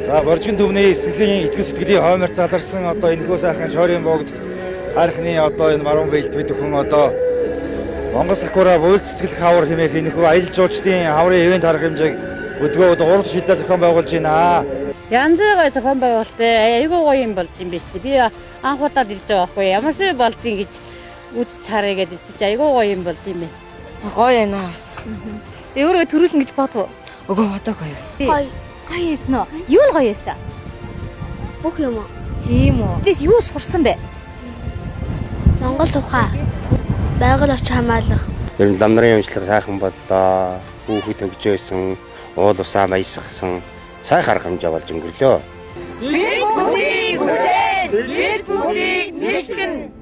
За Боржигын төвний итгэл сэтгэлийн хоймор заларсан одоо энэхүү сайхан шорын богд харихны одоо энэ баруун бэлд бид хүн одоо Монгол Сакура буйлц цэцгэлэх хавар хэмээх энэхүү аялал жуулчдын хаврын ивент харах хэмжээг өдгөө урд шилдэ зохион байгуулж байна. Янз бүрийн зохион байгуулалттай айгүй гоё юм болд юм биш үү? Би анх удаад ирж байгаа байхгүй ямар ч болдгийг гэж үзэж харъя гэдээ чи айгүй гоё юм болд юм байна. Гоё байна. Өөрөө төрүүлнэ гэж бодов. Өгөө бодоогүй. Гоё. Гоё эсэн үү? Юу л гоё эсэн? Бүх юм. Тийм үү. Тэс юу сурсан бэ? Монгол тухай байгаль орчин хамгаалах. Ер нь лам нарын өмчлөг сайхан боллоо. Хүүхэд хөгжөөсөн, уул усаа баясгасан сайхан арга хэмжээ болж өнгөрлөө. Бид бүгдийг хүлээн, бид бүгдийг нэгтгэн.